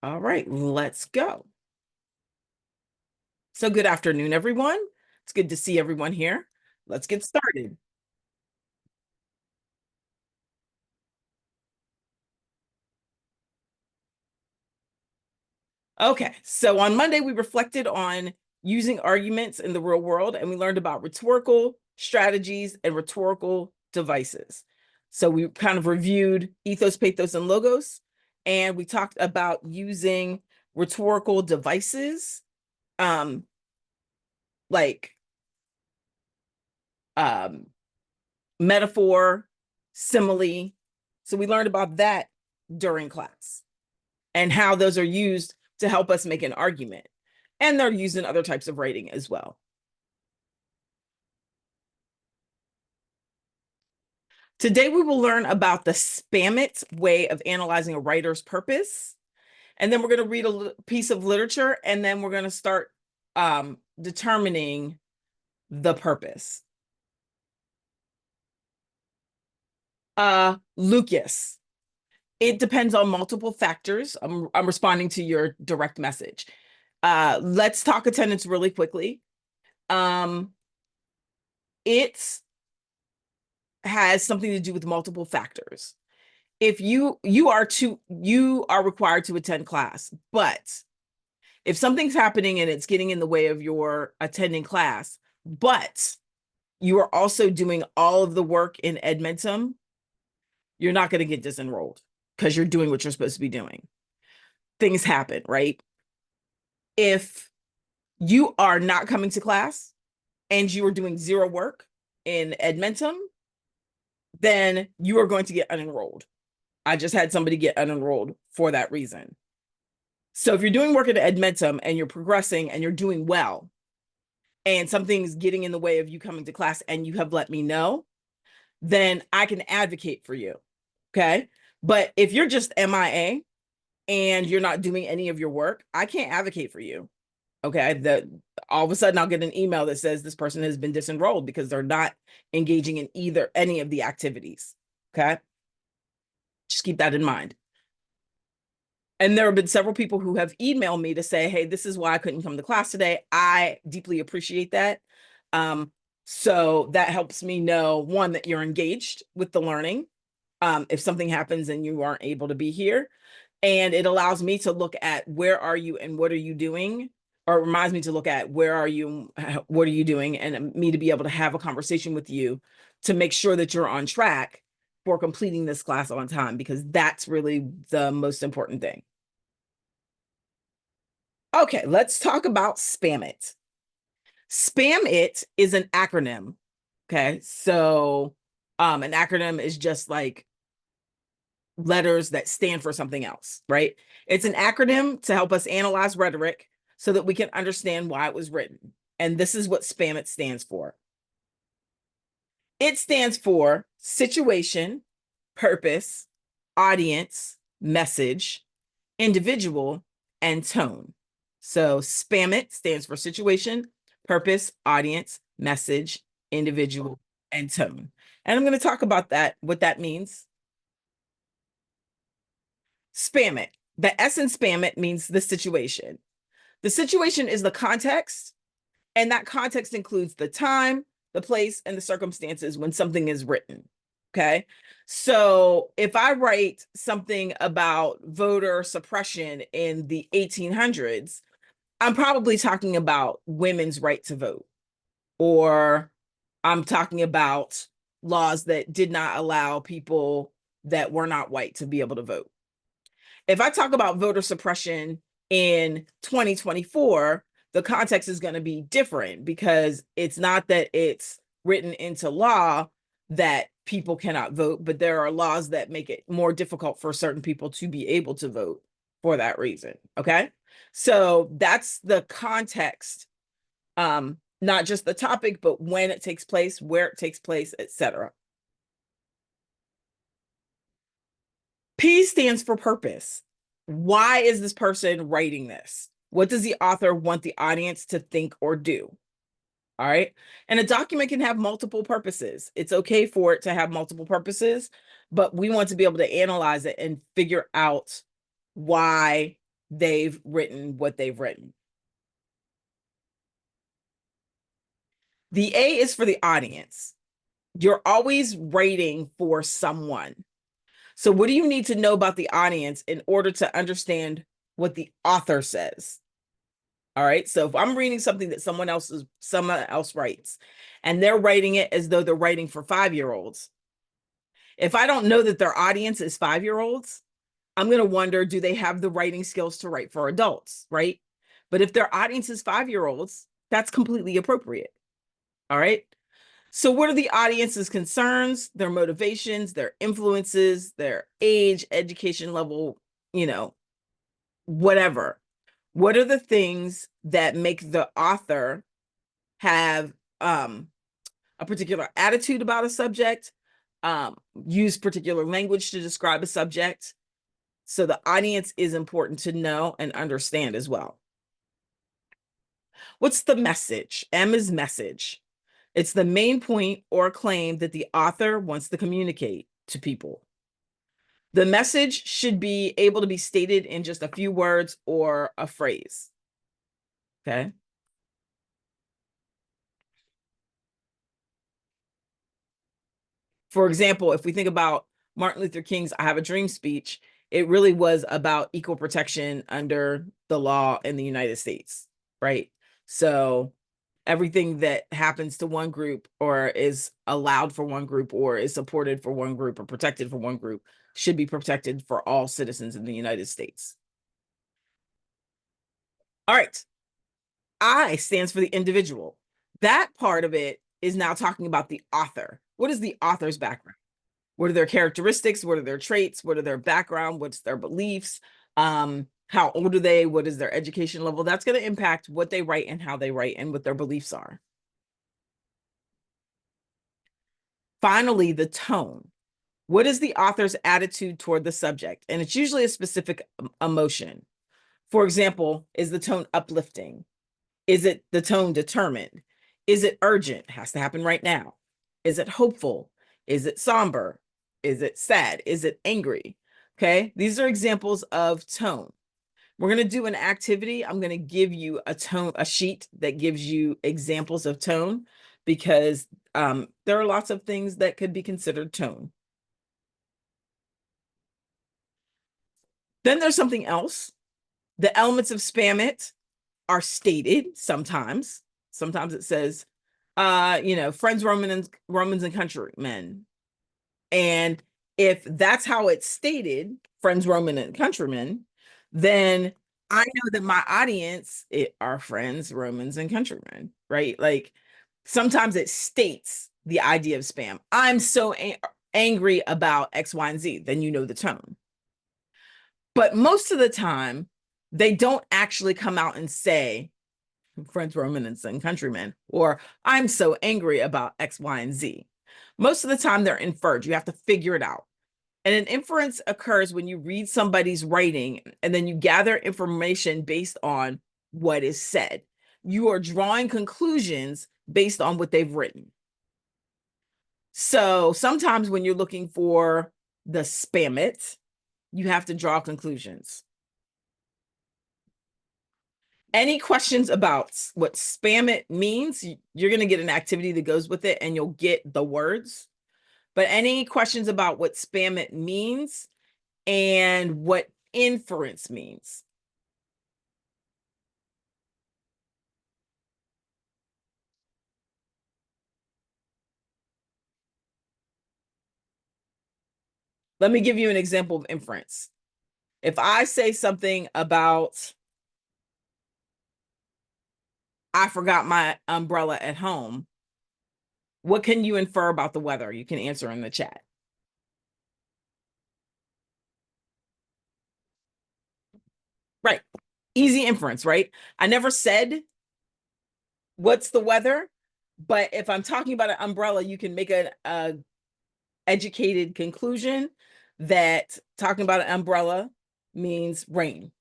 All right, let's go. So good afternoon, everyone. It's good to see everyone here. Let's get started. Okay, so on Monday, we reflected on using arguments in the real world, and we learned about rhetorical strategies and rhetorical devices. So we kind of reviewed ethos, pathos, and logos, and we talked about using rhetorical devices, um, like um, metaphor, simile. So we learned about that during class and how those are used to help us make an argument. And they're used in other types of writing as well. Today, we will learn about the Spamit way of analyzing a writer's purpose. And then we're going to read a piece of literature, and then we're going to start determining the purpose. Lucas. It depends on multiple factors. I'm responding to your direct message. Let's talk attendance really quickly. It has something to do with multiple factors. If you are required to attend class, but if something's happening and it's getting in the way of your attending class, but you are also doing all of the work in Edmentum, you're not going to get disenrolled because you're doing what you're supposed to be doing. Things happen, right? If you are not coming to class and you are doing zero work in Edmentum, then you are going to get unenrolled. I just had somebody get unenrolled for that reason. So if you're doing work at Edmentum and you're progressing and you're doing well, and something's getting in the way of you coming to class and you have let me know, then I can advocate for you. Okay. But if you're just MIA and you're not doing any of your work, I can't advocate for you. Okay. All of a sudden I'll get an email that says this person has been disenrolled because they're not engaging in any of the activities. Okay. Just keep that in mind. And there have been several people who have emailed me to say, hey, this is why I couldn't come to class today. I deeply appreciate that. So that helps me know, one, that you're engaged with the learning. If something happens and you aren't able to be here, and it allows me to look at where are you and what are you doing, or it reminds me to look at where are you, what are you doing, and me to be able to have a conversation with you to make sure that you're on track for completing this class on time, because that's really the most important thing. Okay, let's talk about Spamit. Spamit is an acronym. Okay, so an acronym is just like letters that stand for something else, right? It's an acronym to help us analyze rhetoric so that we can understand why it was written. And this is what Spamit stands for. It stands for situation, purpose, audience, message, individual, and tone. So Spamit stands for situation, purpose, audience, message, individual, and tone. And I'm going to talk about that, what that means. Spamit. The S in Spamit means the situation. The situation is the context, and that context includes the time, the place, and the circumstances when something is written. Okay. So if I write something about voter suppression in the 1800s, I'm probably talking about women's right to vote, or I'm talking about laws that did not allow people that were not white to be able to vote. If I talk about voter suppression in 2024, the context is going to be different, because it's not that it's written into law that people cannot vote, but there are laws that make it more difficult for certain people to be able to vote for that reason. Okay. So that's the context, not just the topic, but when it takes place, where it takes place, etc. P stands for purpose. Why is this person writing this? What does the author want the audience to think or do? All right. And a document can have multiple purposes. It's okay for it to have multiple purposes, but we want to be able to analyze it and figure out why they've written what they've written. The A is for the audience. You're always rating for someone. So what do you need to know about the audience in order to understand what the author says? All right. So if I'm reading something that someone else writes, and they're writing it as though they're writing for 5-year-olds, if I don't know that their audience is 5-year-olds, I'm going to wonder, do they have the writing skills to write for adults? Right. But if their audience is 5-year-olds, that's completely appropriate. All right. So what are the audience's concerns, their motivations, their influences, their age, education level, whatever? What are the things that make the author have a particular attitude about a subject, use particular language to describe a subject? So the audience is important to know and understand as well. What's the message? M is message. It's the main point or claim that the author wants to communicate to people. The message should be able to be stated in just a few words or a phrase. Okay. For example, if we think about Martin Luther King's I Have a Dream speech, it really was about equal protection under the law in the United States, right? So everything that happens to one group or is allowed for one group or is supported for one group or protected for one group should be protected for all citizens in the United States. All right. I stands for the individual. That part of it is now talking about the author. What is the author's background? What are their characteristics? What are their traits? What are their background? What's their beliefs? How old are they? What is their education level? That's going to impact what they write and how they write and what their beliefs are. Finally, the tone. What is the author's attitude toward the subject? And it's usually a specific emotion. For example, is the tone uplifting? Is it the tone determined? Is it urgent? It has to happen right now. Is it hopeful? Is it somber? Is it sad? Is it angry? Okay, these are examples of tone. We're going to do an activity. I'm going to give you a sheet that gives you examples of tone because there are lots of things that could be considered tone. Then there's something else. The elements of spam it are stated sometimes. Sometimes it says, friends, Romans and countrymen. And if that's how it's stated, friends, Roman and countrymen, then I know that my audience are friends, Romans and countrymen, right? Like sometimes it states the idea of spam. I'm so angry about X, Y, and Z. Then you know the tone. But most of the time, they don't actually come out and say, friends, Romans, and countrymen, or I'm so angry about X, Y, and Z. Most of the time, they're inferred. You have to figure it out. And an inference occurs when you read somebody's writing and then you gather information based on what is said. You are drawing conclusions based on what they've written. So sometimes when you're looking for the spam it, you have to draw conclusions. Any questions about what spam it means? You're going to get an activity that goes with it and you'll get the words. But any questions about what spam it means and what inference means? Let me give you an example of inference. If I say something about, I forgot my umbrella at home, what can you infer about the weather? You can answer in the chat. Right. Easy inference, right? I never said what's the weather, but if I'm talking about an umbrella, you can make an educated conclusion that talking about an umbrella means rain.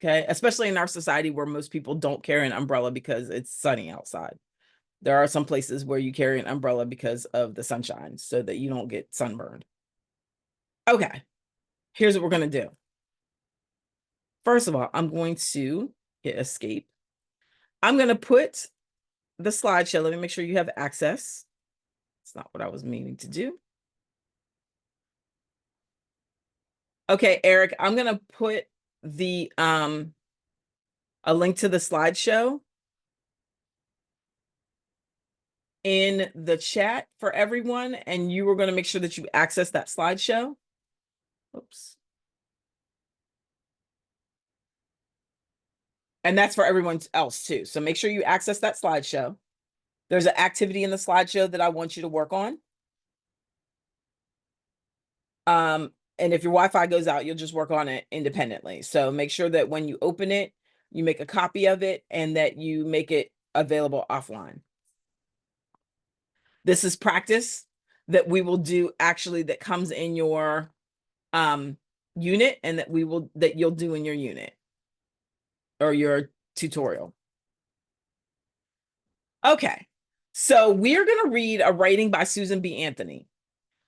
Okay, especially in our society where most people don't carry an umbrella because it's sunny outside. There are some places where you carry an umbrella because of the sunshine so that you don't get sunburned. Okay, here's what we're going to do. First of all, I'm going to hit escape. I'm going to put the slideshow. Let me make sure you have access. It's not what I was meaning to do. Okay, Eric, I'm going to put the a link to the slideshow in the chat for everyone, and you are going to make sure that you access that slideshow. Oops. And that's for everyone else too. So make sure you access that slideshow. There's an activity in the slideshow that I want you to work on. And if your Wi-Fi goes out, you'll just work on it independently. So make sure that when you open it, you make a copy of it and that you make it available offline. This is practice that we will do actually that comes in your unit and that you'll do in your unit or your tutorial. Okay, so we're going to read a writing by Susan B. Anthony.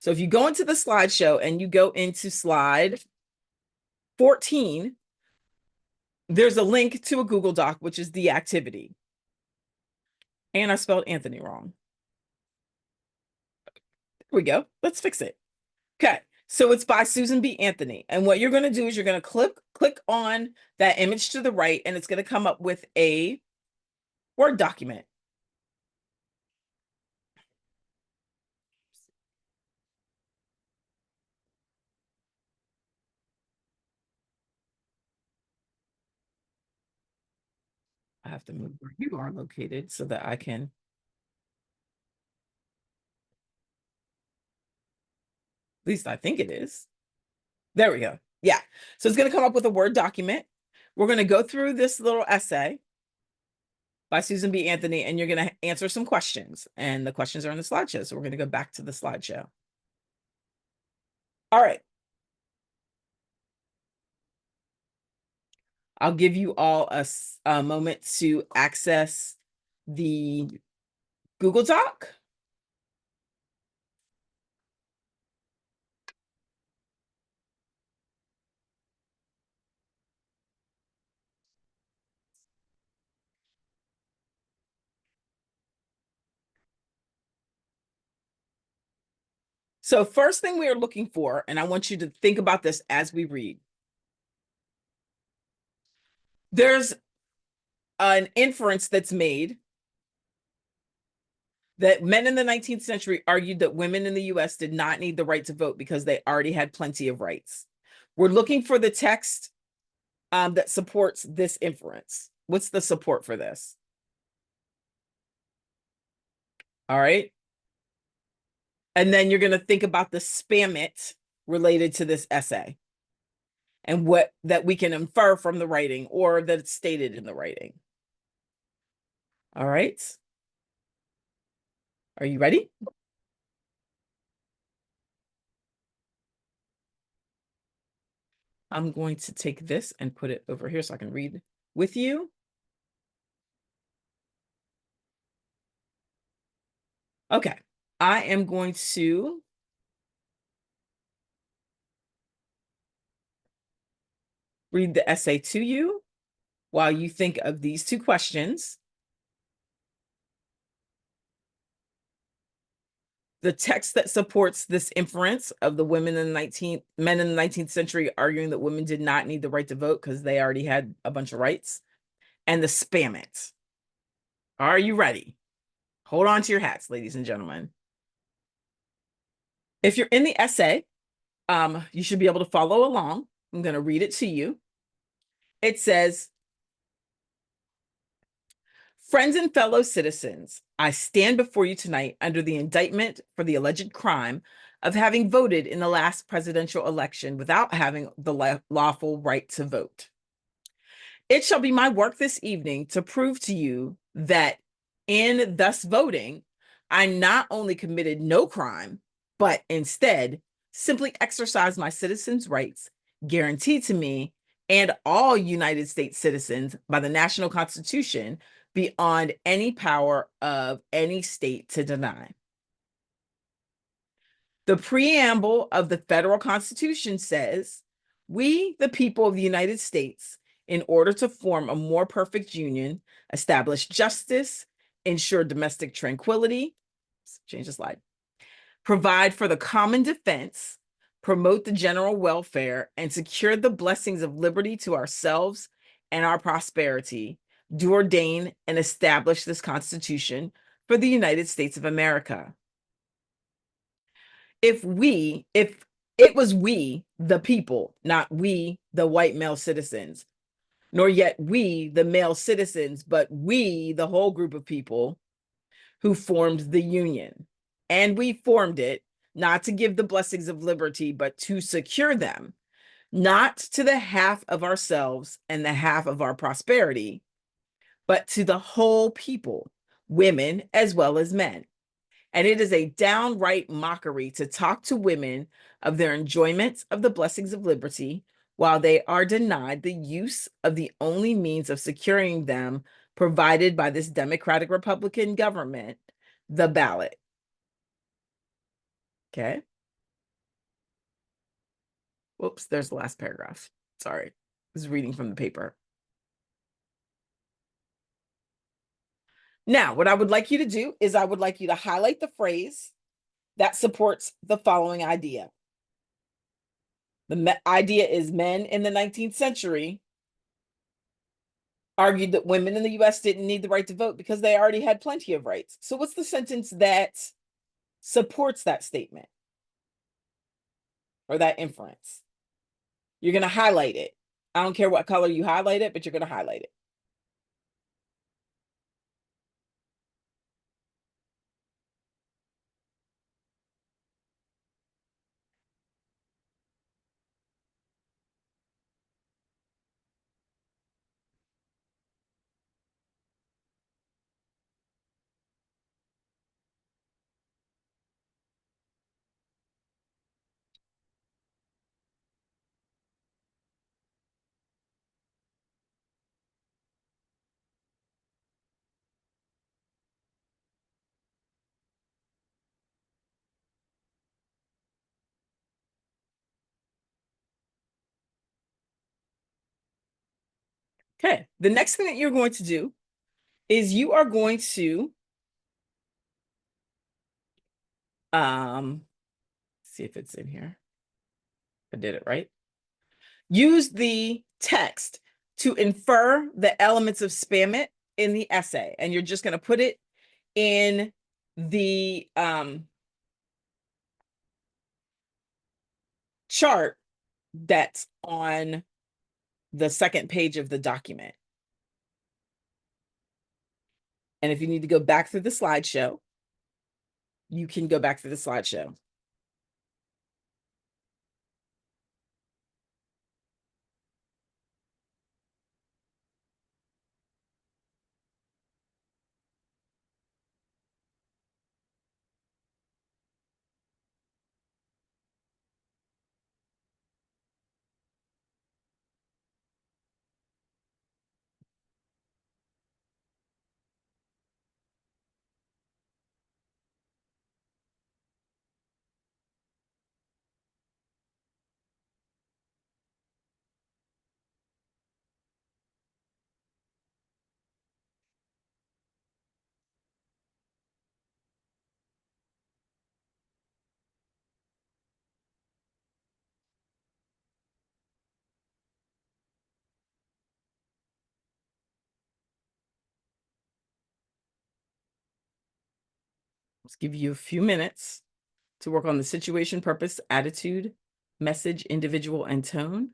So if you go into the slideshow and you go into slide 14, there's a link to a Google Doc, which is the activity. And I spelled Anthony wrong. There we go. Let's fix it. Okay, so it's by Susan B. Anthony. And what you're going to do is you're going to click on that image to the right, and it's going to come up with a Word document. I have to move where you are located so that I can. At least I think it is. There we go. Yeah. So it's going to come up with a Word document. We're going to go through this little essay by Susan B. Anthony, and you're going to answer some questions. And the questions are in the slideshow. So we're going to go back to the slideshow. All right. I'll give you all a moment to access the Google Doc. So first thing we are looking for, and I want you to think about this as we read. There's an inference that's made that men in the 19th century argued that women in the US did not need the right to vote because they already had plenty of rights. We're looking for the text that supports this inference. What's the support for this? All right. And then you're going to think about the spam it related to this essay and what that we can infer from the writing or that it's stated in the writing. All right. Are you ready? I'm going to take this and put it over here so I can read with you. Okay. I am going to read the essay to you while you think of these two questions. The text that supports this inference of the men in the 19th century arguing that women did not need the right to vote because they already had a bunch of rights, and the spam it. Are you ready? Hold on to your hats, ladies and gentlemen. If you're in the essay, you should be able to follow along. I'm going to read it to you. It says, "Friends and fellow citizens, I stand before you tonight under the indictment for the alleged crime of having voted in the last presidential election without having the lawful right to vote. It shall be my work this evening to prove to you that in thus voting, I not only committed no crime, but instead simply exercised my citizens' rights guaranteed to me and all United States citizens by the national Constitution beyond any power of any state to deny. The preamble of the federal Constitution says, we, the people of the United States, in order to form a more perfect union, establish justice, ensure domestic tranquility, change the slide, provide for the common defense, promote the general welfare, and secure the blessings of liberty to ourselves and our prosperity, do ordain and establish this Constitution for the United States of America. If it was we, the people, not we, the white male citizens, nor yet we, the male citizens, but we, the whole group of people who formed the Union. And we formed it not to give the blessings of liberty, but to secure them, not to the half of ourselves and the half of our prosperity, but to the whole people, women as well as men. And it is a downright mockery to talk to women of their enjoyment of the blessings of liberty while they are denied the use of the only means of securing them provided by this Democratic Republican government, the ballot. Okay. Whoops, there's the last paragraph. Sorry, I was reading from the paper. Now, what I would like you to do is I would like you to highlight the phrase that supports the following idea. The idea is men in the 19th century argued that women in the US didn't need the right to vote because they already had plenty of rights. So what's the sentence that supports that statement or that inference? You're going to highlight it. I don't care what color you highlight it, but you're going to highlight it. Okay. The next thing that you're going to do is you are going to see if it's in here. I did it right. Use the text to infer the elements of spam it in the essay. And you're just going to put it in the chart that's on the second page of the document. And if you need to go back through the slideshow, you can go back through the slideshow. Let's give you a few minutes to work on the situation, purpose, attitude, message, individual, and tone.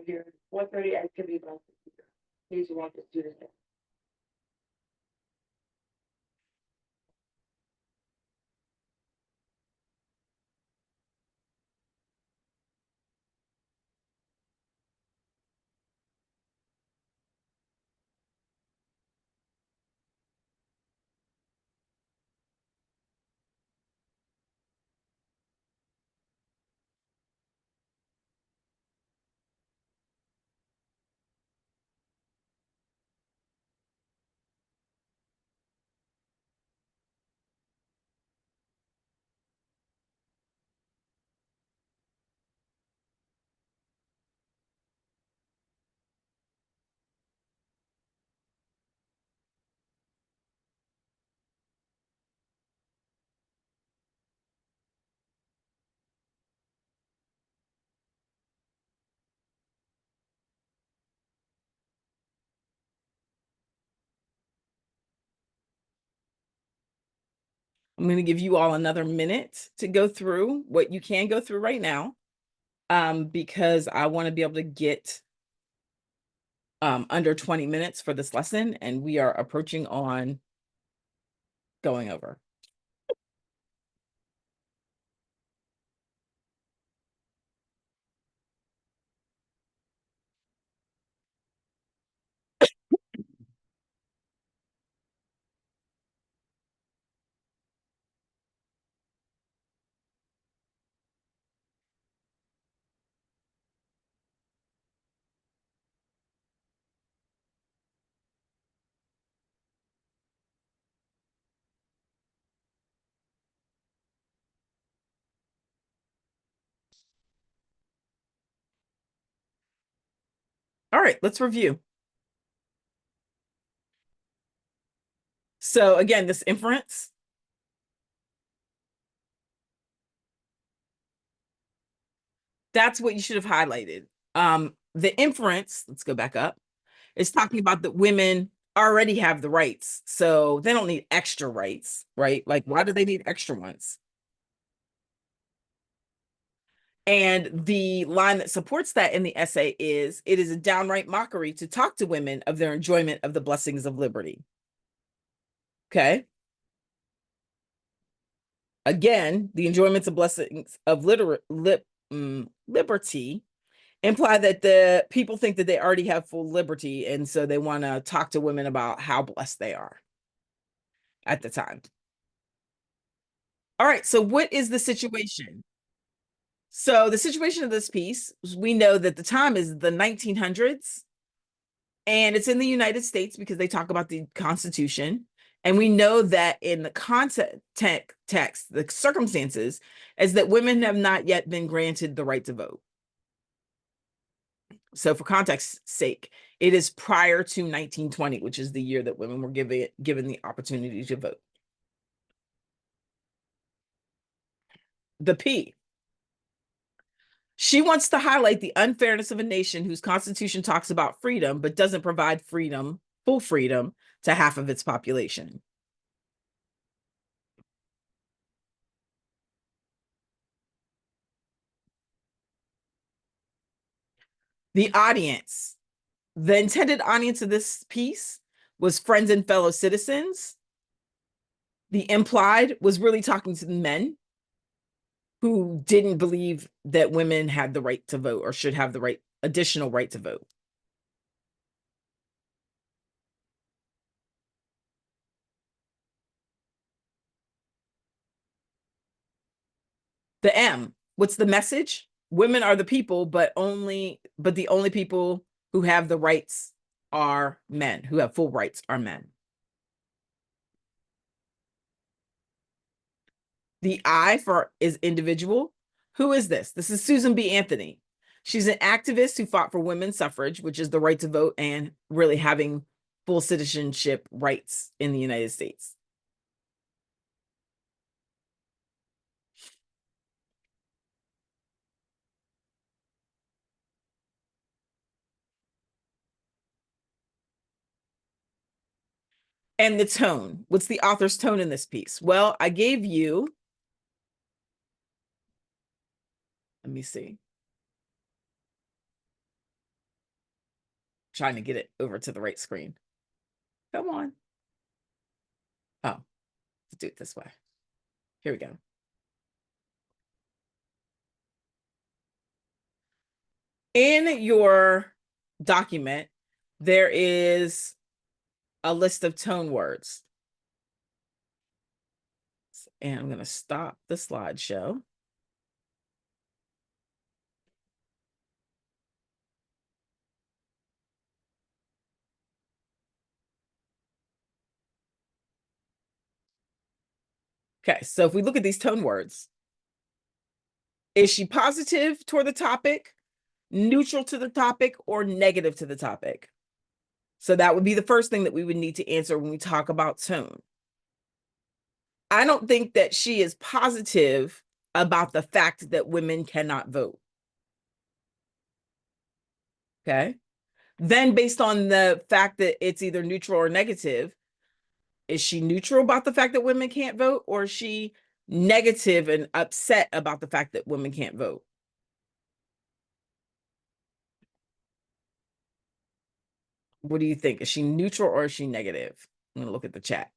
Here, 1:30 activity about please walk us through this. I'm going to give you all another minute to go through what you can go through right now, because I want to be able to get under 20 minutes for this lesson, and we are approaching on going over. All right, let's review. So again, this inference, that's what you should have highlighted. The inference, let's go back up, is talking about that women already have the rights, so they don't need extra rights, right? Like, why do they need extra ones? And the line that supports that in the essay is, it is a downright mockery to talk to women of their enjoyment of the blessings of liberty. Okay. Again, the enjoyments of blessings of liberty imply that the people think that they already have full liberty, and so they want to talk to women about how blessed they are at the time. All right, so what is the situation? So the situation of this piece, we know that the time is the 1900s, and it's in the United States because they talk about the Constitution. And we know that in the text, the circumstances is that women have not yet been granted the right to vote. So for context's sake, it is prior to 1920, which is the year that women were given the opportunity to vote. The P. She wants to highlight the unfairness of a nation whose constitution talks about freedom, but doesn't provide freedom, full freedom, to half of its population. The audience. The intended audience of this piece was friends and fellow citizens. The implied was really talking to the men who didn't believe that women had the right to vote or should have the additional right to vote. The M, what's the message? Women are the people, but the only people who have the rights are men, who have full rights are men. The I for is individual. Who is this? This is Susan B. Anthony. She's an activist who fought for women's suffrage, which is the right to vote and really having full citizenship rights in the United States. And the tone. What's the author's tone in this piece? Well, I gave you, let me see. Trying to get it over to the right screen. Come on. Oh, let's do it this way. Here we go. In your document, there is a list of tone words. And I'm going to stop the slideshow. Okay, so if we look at these tone words, is she positive toward the topic, neutral to the topic, or negative to the topic? So that would be the first thing that we would need to answer when we talk about tone. I don't think that she is positive about the fact that women cannot vote. Okay. Then based on the fact that it's either neutral or negative, Is she neutral about the fact that women can't vote, or is she negative and upset about the fact that women can't vote? What do you think? Is she neutral or is she negative? I'm gonna look at the chat.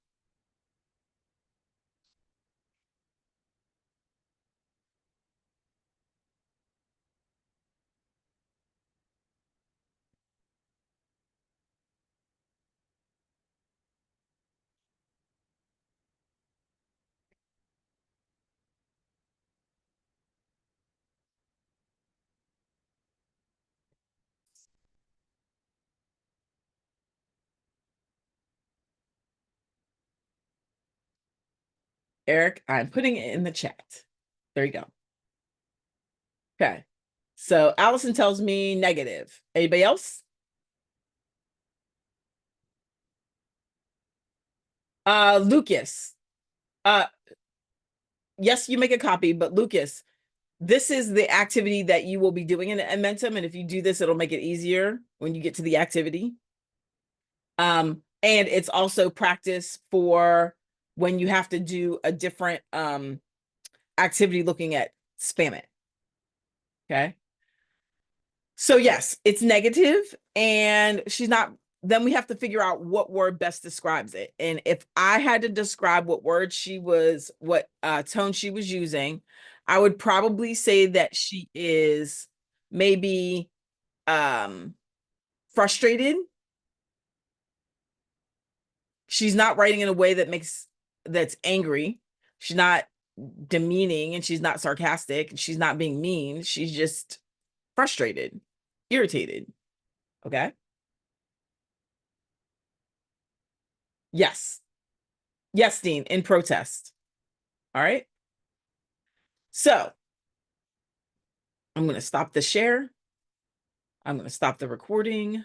Eric, I'm putting it in the chat. There you go. Okay. So Allison tells me negative. Anybody else? Lucas. Uh, yes, you make a copy, but Lucas, this is the activity that you will be doing in Edmentum, and if you do this, it'll make it easier when you get to the activity. And it's also practice for when you have to do a different activity looking at spam it. Okay. So yes, it's negative, and she's not. Then we have to figure out what word best describes it. And if I had to describe what word she was, what tone she was using, I would probably say that she is maybe frustrated. She's not writing in a way that's angry. She's not demeaning, and she's not sarcastic. She's not being mean. She's just frustrated, irritated. Okay. Yes. Yes, Dean, in protest. All right. So I'm going to stop the share. I'm going to stop the recording.